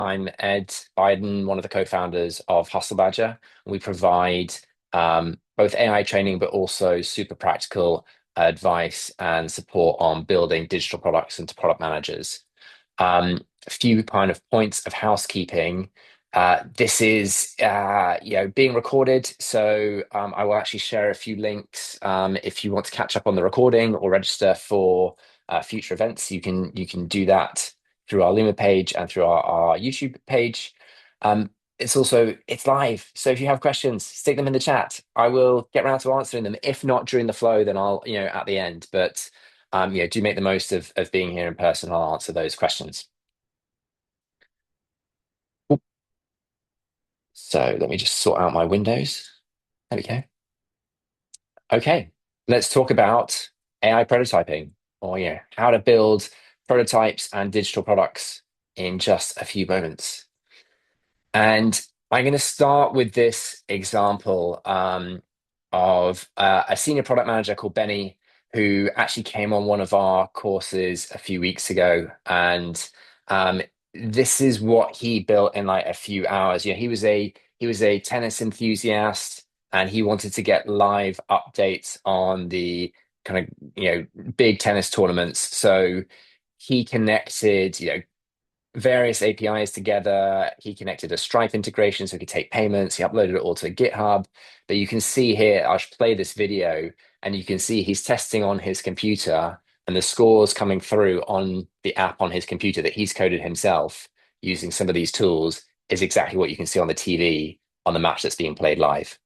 I'm Ed Biden, one of the co-founders of Hustle Badger. We provide both AI training, but also super practical advice and support on building digital products into product managers. A few kind of points of housekeeping. This is being recorded, so I will actually share a few links if you want to catch up on the recording or register for future events. You can do that through our Luma page and through our YouTube page. It's live, so if you have questions, stick them in the chat. I will get around to answering them. If not during the flow, then I'll at the end. But do make the most of being here in person. I'll answer those questions. So let me just sort out my windows. There we go. Okay, let's talk about AI prototyping, or how to build prototypes and digital products in just a few moments. And I'm going to start with this example of a senior product manager called Benny, who actually came on one of our courses a few weeks ago. And this is what he built in like a few hours. He was a tennis enthusiast, and he wanted to get live updates on the kind of big tennis tournaments. So he connected various APIs together. He connected a Stripe integration so he could take payments. He uploaded it all to GitHub. But you can see here, I'll play this video, and you can see he's testing on his computer, and the scores coming through on the app on his computer that he's coded himself using some of these tools is exactly what you can see on the TV on the match that's being played live,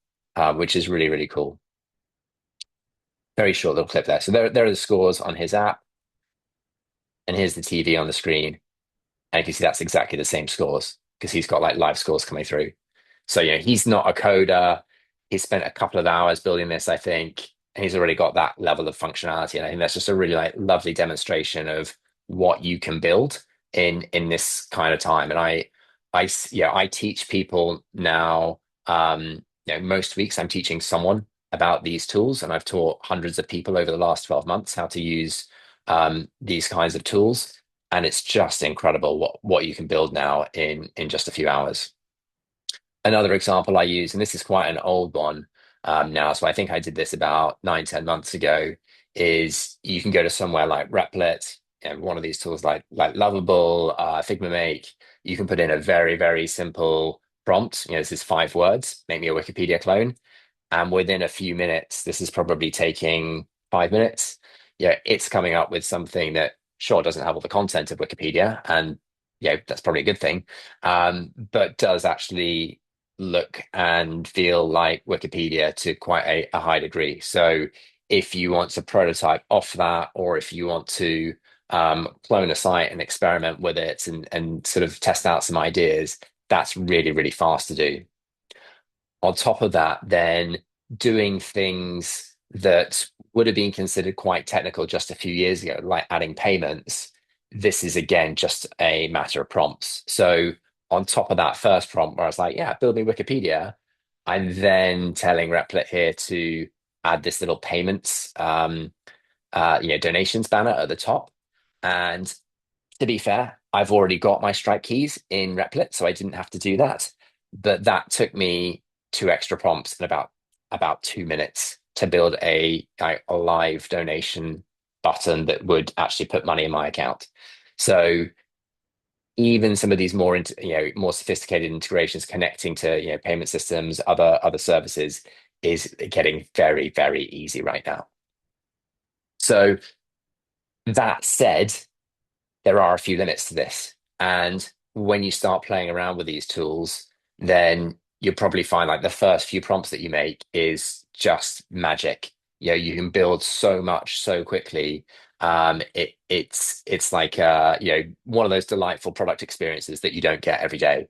which is really, really cool. Very short little clip there. So there are the scores on his app, and here's the TV on the screen. And you can see that's exactly the same scores because he's got like live scores coming through. So, he's not a coder. He spent a couple of hours building this, I think, and he's already got that level of functionality. And I think that's just a really like lovely demonstration of what you can build in this kind of time. And I teach people now. Most weeks I'm teaching someone about these tools, and I've taught hundreds of people over the last 12 months how to use these kinds of tools, and it's just incredible what you can build now in just a few hours. Another example I use, and this is quite an old one now, so I think I did this about 9, 10 months ago, is you can go to somewhere like Replit, one of these tools like Lovable, Figma Make. You can put in a very, very simple prompt. This is 5 words, make me a Wikipedia clone. And within a few minutes, this is probably taking 5 minutes. It's coming up with something that sure doesn't have all the content of Wikipedia, and that's probably a good thing, but does actually look and feel like Wikipedia to quite a high degree. So if you want to prototype off that, or if you want to clone a site and experiment with it and sort of test out some ideas, that's really, really fast to do. On top of that, then doing things that would have been considered quite technical just a few years ago, like adding payments, this is again just a matter of prompts. So on top of that first prompt where I was like, yeah, build me Wikipedia, I'm then telling Replit here to add this little payments, donations banner at the top. And to be fair, I've already got my Stripe keys in Replit, so I didn't have to do that. But that took me two extra prompts in about 2 minutes to build a live donation button that would actually put money in my account. So even some of these more sophisticated integrations connecting to payment systems, other services is getting very, very easy right now. So that said, there are a few limits to this. And when you start playing around with these tools, then you'll probably find like the first few prompts that you make is just magic. You can build so much so quickly. It's like one of those delightful product experiences that you don't get every day.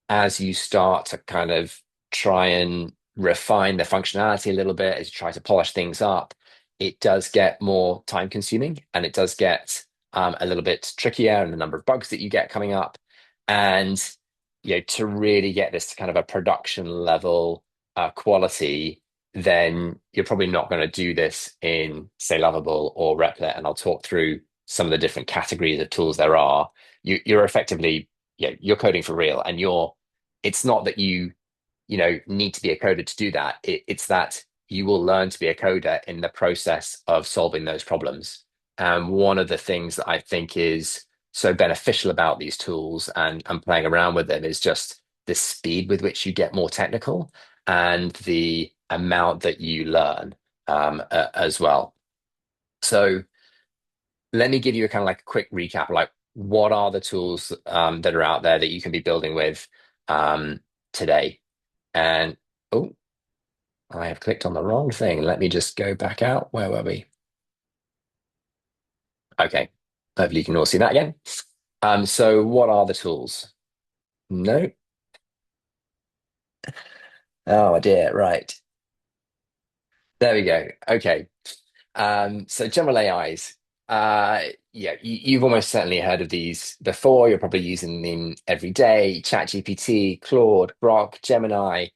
As you start to kind of try and refine the functionality a little bit, as you try to polish things up, it does get more time consuming, and it does get a little bit trickier, and the number of bugs that you get coming up. And to really get this to kind of a production level quality, then you're probably not going to do this in, say, Lovable or Replit. And I'll talk through some of the different categories of tools there are. You're effectively you're coding for real, and it's not that you need to be a coder to do that. It's that you will learn to be a coder in the process of solving those problems. And one of the things that I think is so beneficial about these tools and playing around with them is just the speed with which you get more technical and the amount that you learn as well. So let me give you a kind of like a quick recap, like what are the tools that are out there that you can be building with today? And oh, I have clicked on the wrong thing. Let me just go back out. Where were we? Okay. Hopefully you can all see that again. So what are the tools? No. Oh dear. Right. There we go. Okay. So general AIs. Yeah, you've almost certainly heard of these before. You're probably using them every day. ChatGPT, Claude, Grok, Gemini.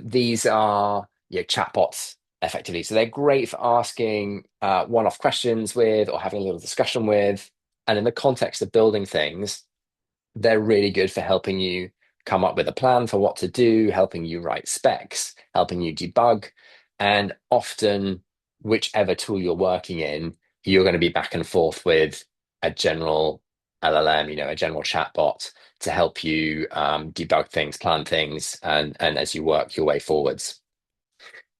These are chatbots effectively. So they're great for asking one-off questions with or having a little discussion with. And in the context of building things, they're really good for helping you come up with a plan for what to do, helping you write specs, helping you debug. And often, whichever tool you're working in, you're going to be back and forth with a general LLM, a general chatbot to help you debug things, plan things, and as you work your way forwards.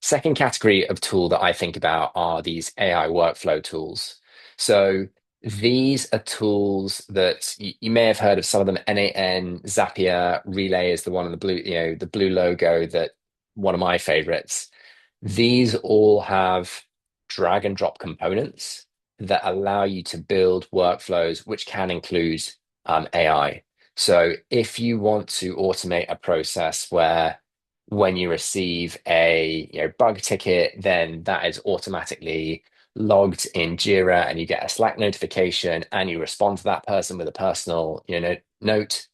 Second category of tool that I think about are these AI workflow tools. So these are tools that you may have heard of some of them. NAN, Zapier, Relay is the one on the blue, the blue logo that one of my favorites. These all have drag and drop components that allow you to build workflows, which can include AI. So if you want to automate a process where when you receive a bug ticket, then that is automatically logged in Jira and you get a Slack notification and you respond to that person with a personal note.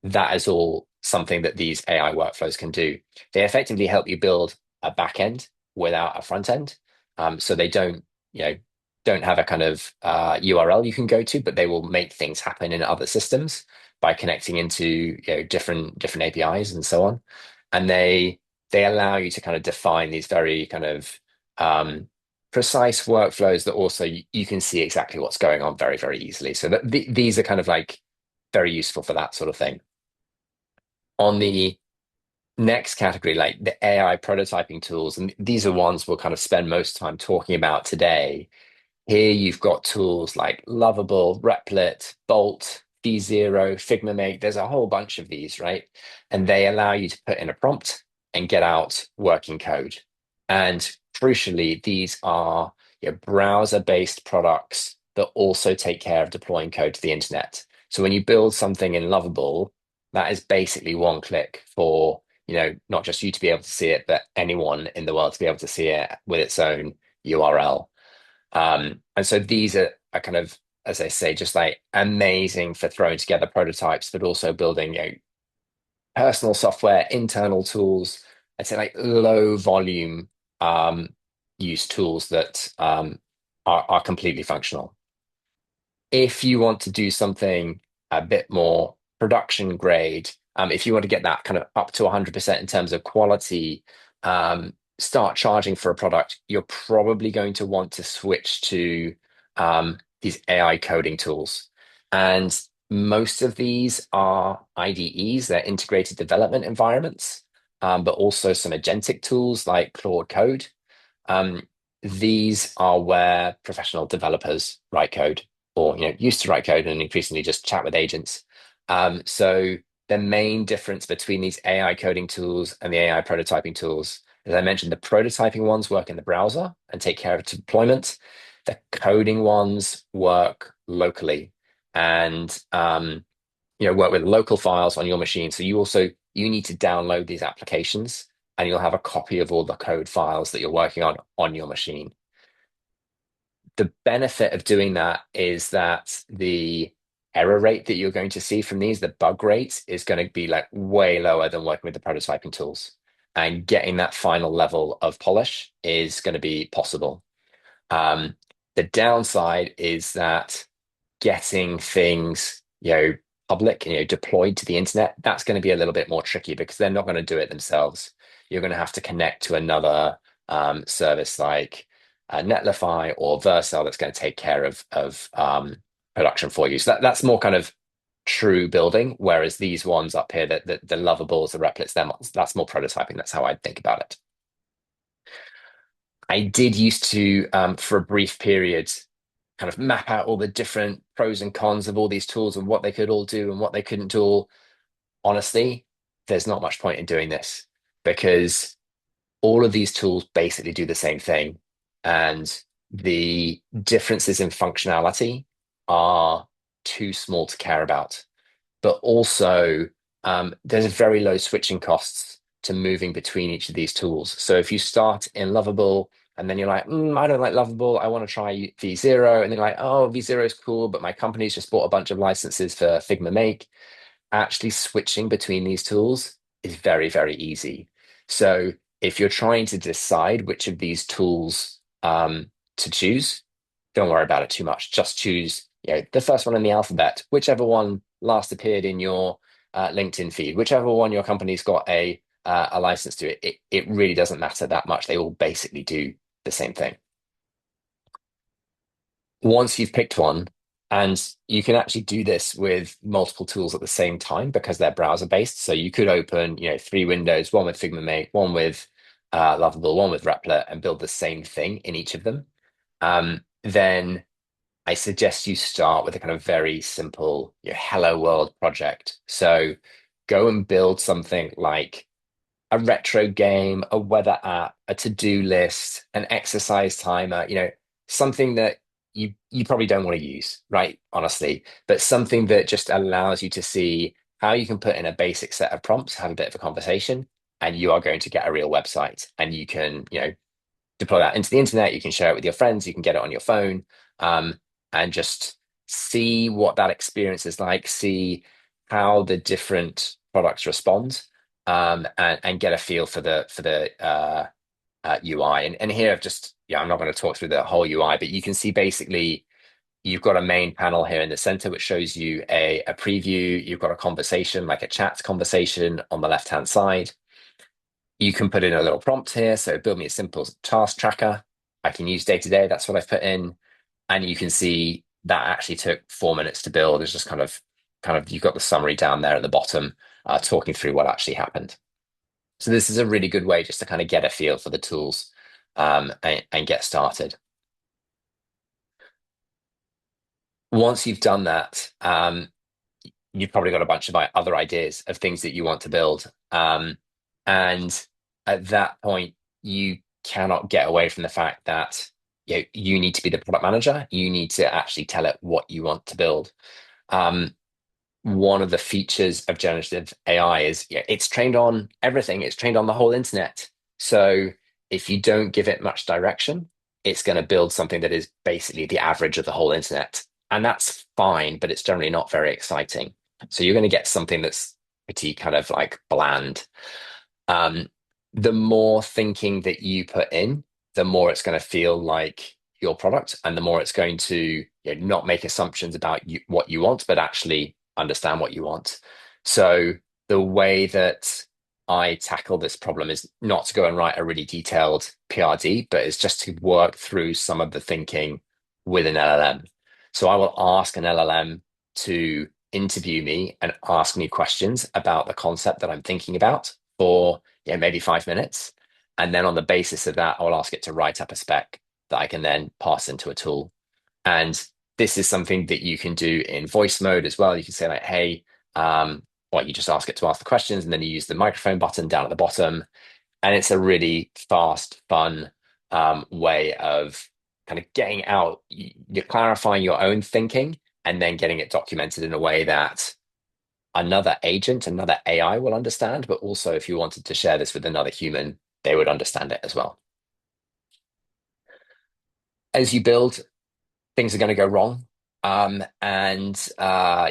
That is all something that these AI workflows can do. They effectively help you build a back end without a front end. So they don't have a kind of URL you can go to, but they will make things happen in other systems by connecting into different APIs and so on. And they allow you to kind of define these very kind of um, precise workflows that also you can see exactly what's going on very, very easily. So these are kind of like very useful for that sort of thing. On the next category, like the AI prototyping tools, and these are ones we'll kind of spend most time talking about today. Here you've got tools like Lovable, Replit, Bolt, V0, Figma Make. There's a whole bunch of these, right? And they allow you to put in a prompt and get out working code. And crucially, these are browser-based products that also take care of deploying code to the internet. So when you build something in Lovable, that is basically one click for, not just you to be able to see it, but anyone in the world to be able to see it with its own URL. And so these are kind of, as I say, just like amazing for throwing together prototypes, but also building, personal software, internal tools. I'd say like low volume um, use tools that are completely functional. If you want to do something a bit more production grade, if you want to get that kind of up to 100% in terms of quality, start charging for a product, you're probably going to want to switch to these AI coding tools. And most of these are IDEs, they're integrated development environments, but also some agentic tools like Claude Code. Um, these are where professional developers write code or used to write code and increasingly just chat with agents. So the main difference between these AI coding tools and the AI prototyping tools, as I mentioned, the prototyping ones work in the browser and take care of deployment. The coding ones work locally and work with local files on your machine. So you need to download these applications and you'll have a copy of all the code files that you're working on your machine. The benefit of doing that is that the error rate that you're going to see from these, the bug rate, is going to be like way lower than working with the prototyping tools. And getting that final level of polish is going to be possible. The downside is that getting things, public, deployed to the internet, that's going to be a little bit more tricky because they're not going to do it themselves. You're going to have to connect to another service like Netlify or Vercel that's going to take care of production for you. So that's more kind of true building, whereas these ones up here, the Lovables, the Replits, that's more prototyping. That's how I think about it. I did used to, for a brief period, kind of map out all the different pros and cons of all these tools and what they could all do and what they couldn't do. Honestly, there's not much point in doing this because all of these tools basically do the same thing. And the differences in functionality are too small to care about. But also, there's very low switching costs to moving between each of these tools. So if you start in Lovable and then you're like, I don't like Lovable, I want to try V0, and then you're like, oh, V0 is cool, but my company's just bought a bunch of licenses for Figma Make. Actually switching between these tools is very, very easy. So if you're trying to decide which of these tools to choose, don't worry about it too much. Just choose, the first one in the alphabet, whichever one last appeared in your LinkedIn feed, whichever one your company's got a license to. It really doesn't matter that much. They all basically do the same thing. Once you've picked one, and you can actually do this with multiple tools at the same time because they're browser based. So you could open, three windows, one with Figma Make, one with Lovable, one with Replit, and build the same thing in each of them. Then I suggest you start with a kind of very simple, hello world project. So go and build something like a retro game, a weather app, a to-do list, an exercise timer, something that you probably don't want to use, right? Honestly, but something that just allows you to see how you can put in a basic set of prompts, have a bit of a conversation, and you are going to get a real website. And you can, deploy that into the internet, you can share it with your friends, you can get it on your phone, um, and just see what that experience is like, see how the different products respond, and get a feel for the UI. And here I've just, I'm not going to talk through the whole UI, but you can see basically you've got a main panel here in the center, which shows you a preview. You've got a conversation, like a chat conversation on the left-hand side. You can put in a little prompt here. So build me a simple task tracker. I can use day to day. That's what I've put in. And you can see that actually took 4 minutes to build. It's just kind of, you've got the summary down there at the bottom, talking through what actually happened. So this is a really good way just to kind of get a feel for the tools, and get started. Once you've done that, you've probably got a bunch of other ideas of things that you want to build. And at that point, you cannot get away from the fact that you need to be the product manager. You need to actually tell it what you want to build. Um, One of the features of generative AI is it's trained on everything. It's trained on the whole internet. So if you don't give it much direction, it's going to build something that is basically the average of the whole internet. And that's fine, but it's generally not very exciting. So you're going to get something that's pretty kind of like bland. Um, the more thinking that you put in, the more it's going to feel like your product, and the more it's going to not make assumptions about what you want, but actually understand what you want. So the way that I tackle this problem is not to go and write a really detailed PRD, but it's just to work through some of the thinking with an LLM. So I will ask an LLM to interview me and ask me questions about the concept that I'm thinking about for maybe 5 minutes. And then on the basis of that, I'll ask it to write up a spec that I can then pass into a tool. And this is something that you can do in voice mode as well. You can say like, hey, well, you just ask it to ask the questions, and then you use the microphone button down at the bottom. And it's a really fast, fun way of kind of getting out, you're clarifying your own thinking and then getting it documented in a way that another agent, another AI will understand, but also if you wanted to share this with another human, they would understand it as well. As you build, things are going to go wrong. And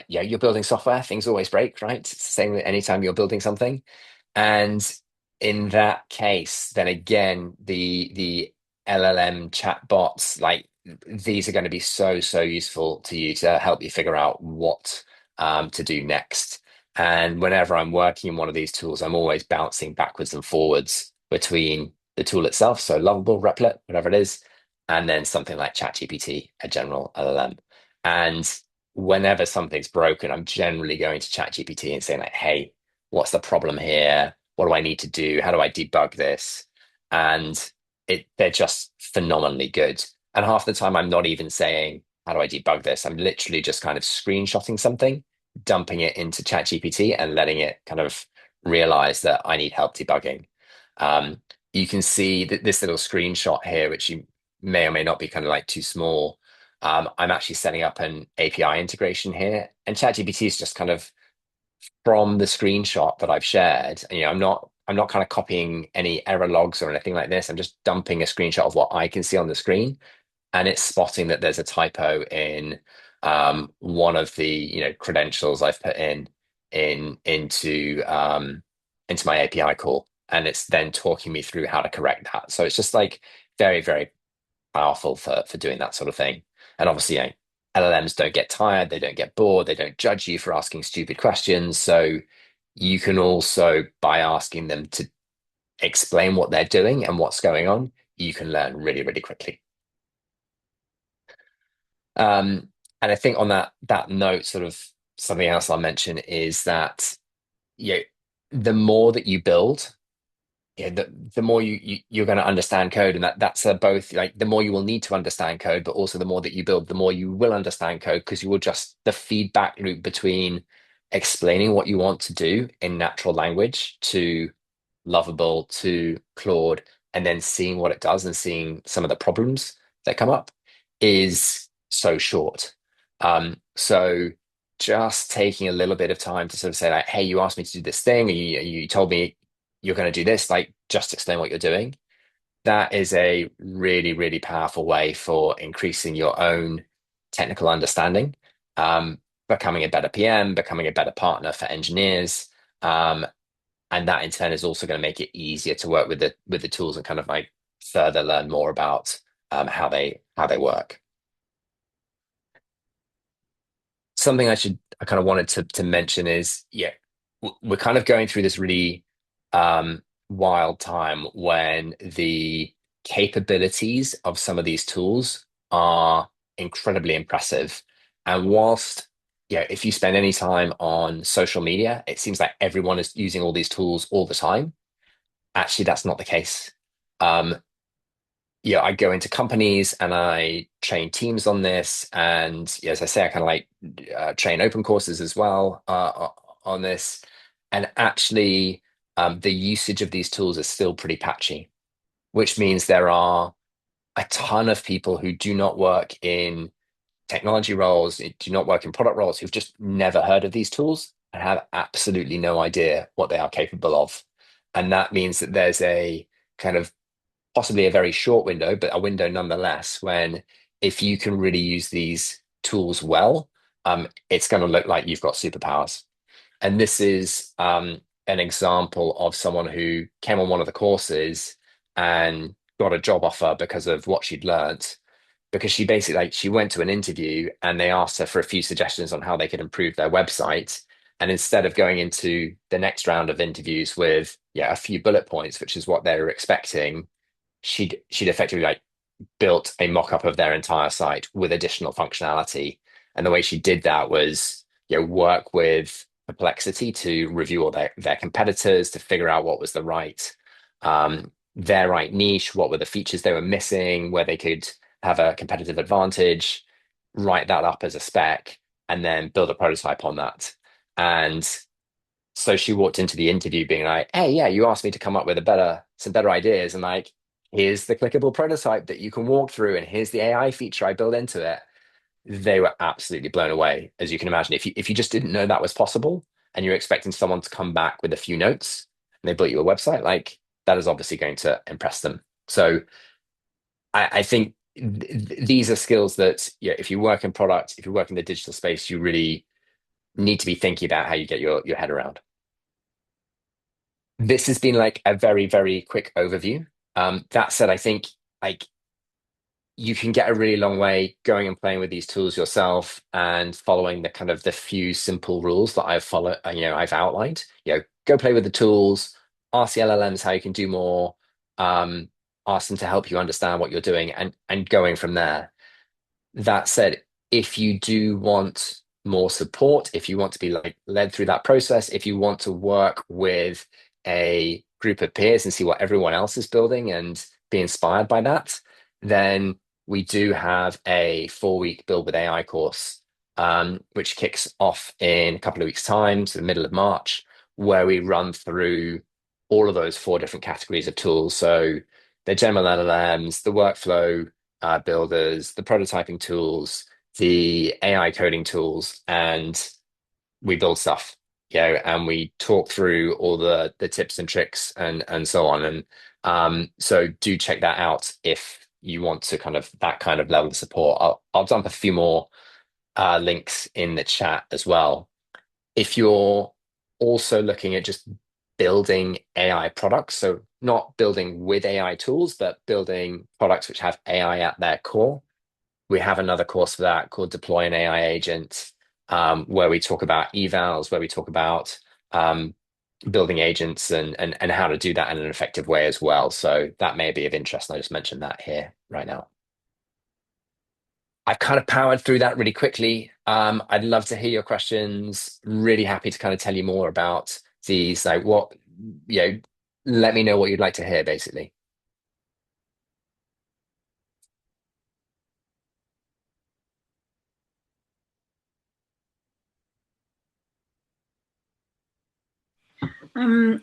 you're building software, things always break, right? It's the same anytime you're building something. And in that case, then again, the LLM chatbots, like these are going to be so, so useful to you to help you figure out what to do next. And whenever I'm working in one of these tools, I'm always bouncing backwards and forwards between the tool itself, so Lovable, Replit, whatever it is, and then something like ChatGPT, a general LLM. And whenever something's broken, I'm generally going to ChatGPT and saying like, "Hey, what's the problem here? What do I need to do? How do I debug this?" And they're just phenomenally good. And half the time, I'm not even saying, "How do I debug this?" I'm literally just kind of screenshotting something, dumping it into ChatGPT, and letting it kind of realize that I need help debugging. Um, you can see that this little screenshot here, which you may or may not be kind of like too small. I'm actually setting up an API integration here, and ChatGPT is just kind of from the screenshot that I've shared. I'm not kind of copying any error logs or anything like this. I'm just dumping a screenshot of what I can see on the screen, and it's spotting that there's a typo in one of the credentials I've put into my API call, and it's then talking me through how to correct that. So it's just like very, very powerful for doing that sort of thing. And obviously, LLMs don't get tired, they don't get bored, they don't judge you for asking stupid questions. So you can also, by asking them to explain what they're doing and what's going on, you can learn really, really quickly. Um, and I think on that note, sort of something else I'll mention is that you know, the more that you build, the more you're going to understand code, and that's both like the more you will need to understand code, but also the more that you build, the more you will understand code because you will just the feedback loop between explaining what you want to do in natural language to Lovable to Claude, and then seeing what it does and seeing some of the problems that come up is so short. So just taking a little bit of time to sort of say like, hey, you asked me to do this thing, or you told me you're going to do this, like just explain what you're doing. That is a really, really powerful way for increasing your own technical understanding, becoming a better PM, becoming a better partner for engineers. And that in turn is also going to make it easier to work with the tools and kind of like further learn more about how they work. Something I kind of wanted to mention is we're kind of going through this really um, wild time when the capabilities of some of these tools are incredibly impressive. And whilst if you spend any time on social media, it seems like everyone is using all these tools all the time. Actually, that's not the case. Um, I go into companies and I train teams on this. And as I say, I kind of like train open courses as well on this. And actually, the usage of these tools is still pretty patchy, which means there are a ton of people who do not work in technology roles, do not work in product roles, who've just never heard of these tools and have absolutely no idea what they are capable of. And that means that there's a kind of possibly a very short window, but a window nonetheless, when if you can really use these tools well, it's going to look like you've got superpowers. And this is an example of someone who came on one of the courses and got a job offer because of what she'd learned. Because she basically like she went to an interview and they asked her for a few suggestions on how they could improve their website. And instead of going into the next round of interviews with a few bullet points, which is what they were expecting, she'd effectively like built a mock-up of their entire site with additional functionality. And the way she did that was, work with Perplexity to review all their competitors to figure out what was their right niche, what were the features they were missing, where they could have a competitive advantage, write that up as a spec, and then build a prototype on that. And so she walked into the interview being like, "Hey, yeah, you asked me to come up with some better ideas, and like, here's the clickable prototype that you can walk through, and here's the AI feature I built into it." They were absolutely blown away, as you can imagine. If you just didn't know that was possible, and you're expecting someone to come back with a few notes, and they built you a website, like that is obviously going to impress them. So I think these are skills that, if you work in product, if you work in the digital space, you really need to be thinking about how you get your head around. This has been like a very, very quick overview. That said, I think like you can get a really long way going and playing with these tools yourself and following the kind of the few simple rules that I've outlined. Go play with the tools, ask the LLMs how you can do more, um, ask them to help you understand what you're doing, and going from there. That said, if you do want more support, if you want to be like led through that process, if you want to work with a group of peers and see what everyone else is building and be inspired by that, then we do have a 4-week Build with AI course, which kicks off in a couple of weeks' time, so the middle of March, where we run through all of those 4 different categories of tools. So the general LLMs, the workflow builders, the prototyping tools, the AI coding tools, and we build stuff, and we talk through all the tips and tricks and so on. And so do check that out if you want to kind of that kind of level of support. I'll dump a few more links in the chat as well. If you're also looking at just building AI products, so not building with AI tools, but building products which have AI at their core, we have another course for that called Deploy an AI Agent, where we talk about evals, where we talk about building agents and how to do that in an effective way as well. So that may be of interest. And I just mentioned that here right now. I've kind of powered through that really quickly. I'd love to hear your questions. Really happy to kind of tell you more about these. Like you know, let me know what you'd like to hear, basically.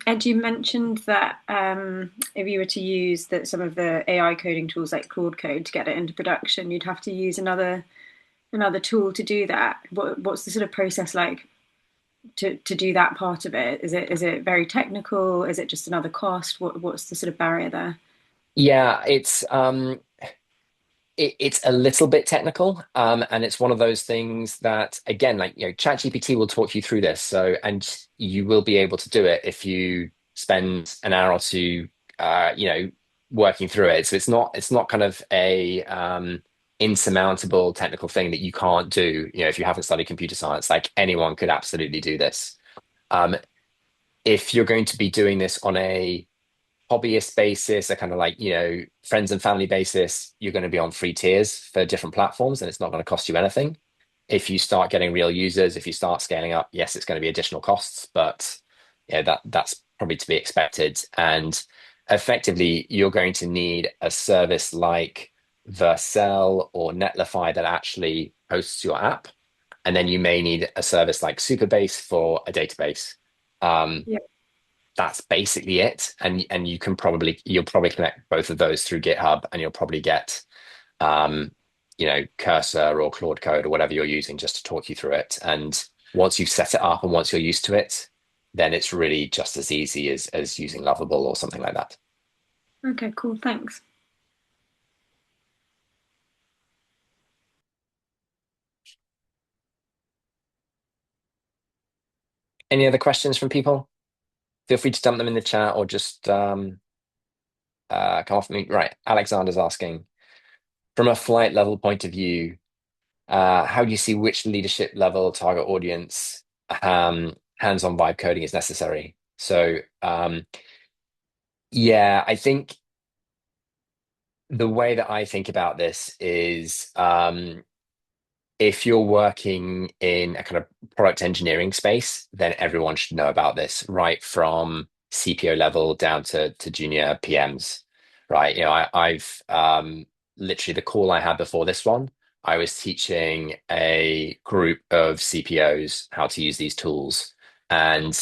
Ed, you mentioned that if you were to use that some of the AI coding tools like Claude Code to get it into production, you'd have to use another tool to do that. What's the sort of process like to do that part of it? Is it very technical? Is it just another cost? What's the sort of barrier there? Yeah, it's a little bit technical, and it's one of those things that, again, like ChatGPT will talk you through this. So, and you will be able to do it if you spend an hour or two, working through it. So it's not kind of a insurmountable technical thing that you can't do. If you haven't studied computer science, like anyone could absolutely do this. Um, if you're going to be doing this on a hobbyist basis, a kind of like, friends and family basis, you're going to be on free tiers for different platforms and it's not going to cost you anything. If you start getting real users, if you start scaling up, yes, it's going to be additional costs, but that's probably to be expected. And effectively, you're going to need a service like Vercel or Netlify that actually hosts your app. And then you may need a service like Supabase for a database. Um, Yeah. that's basically it. And you'll probably connect both of those through GitHub, and you'll probably get um, Cursor or Claude Code or whatever you're using just to talk you through it. And once you've set it up and once you're used to it, then it's really just as easy as using Lovable or something like that. Okay, cool. Thanks. Any other questions from people? Feel free to dump them in the chat or just come off me. Right. Alexander's asking, from a flight level point of view, how do you see which leadership level target audience hands-on vibe coding is necessary? So yeah, I think the way that I think about this is if you're working in a kind of product engineering space, then everyone should know about this, right from CPO level down to junior PMs, right? I've literally the call I had before this one, I was teaching a group of CPOs how to use these tools. And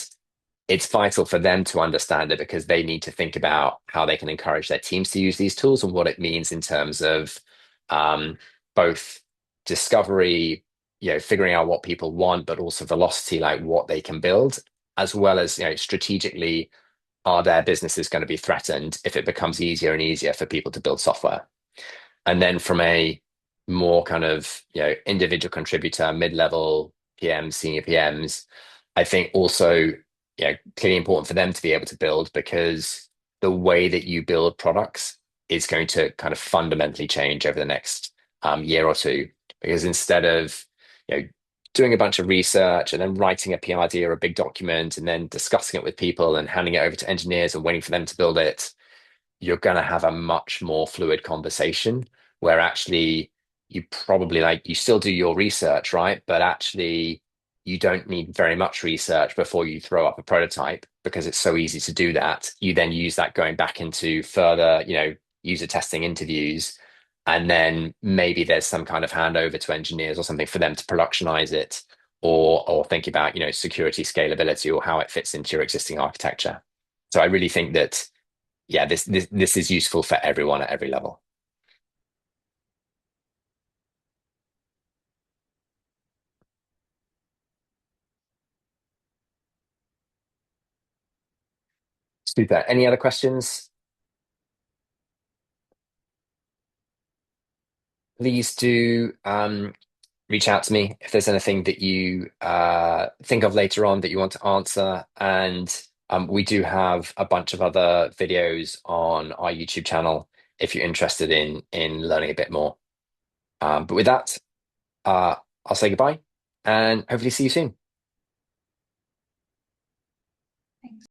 it's vital for them to understand it because they need to think about how they can encourage their teams to use these tools and what it means in terms of um, both discovery, figuring out what people want, but also velocity, like what they can build, as well as, strategically, are their businesses going to be threatened if it becomes easier and easier for people to build software? And then from a more kind of, individual contributor, mid-level PMs, senior PMs, I think also, clearly important for them to be able to build because the way that you build products is going to kind of fundamentally change over the next year or two. Because instead of, you know, doing a bunch of research and then writing a PRD or a big document and then discussing it with people and handing it over to engineers and waiting for them to build it, you're going to have a much more fluid conversation where actually you probably like you still do your research, right? But actually you don't need very much research before you throw up a prototype because it's so easy to do that. You then use that going back into further, user testing interviews. And then maybe there's some kind of handover to engineers or something for them to productionize it or think about, security scalability or how it fits into your existing architecture. So I really think that yeah, this is useful for everyone at every level. Super. Any other questions? Please do reach out to me if there's anything that you think of later on that you want to answer. And we do have a bunch of other videos on our YouTube channel if you're interested in learning a bit more. But with that, uh, I'll say goodbye and hopefully see you soon.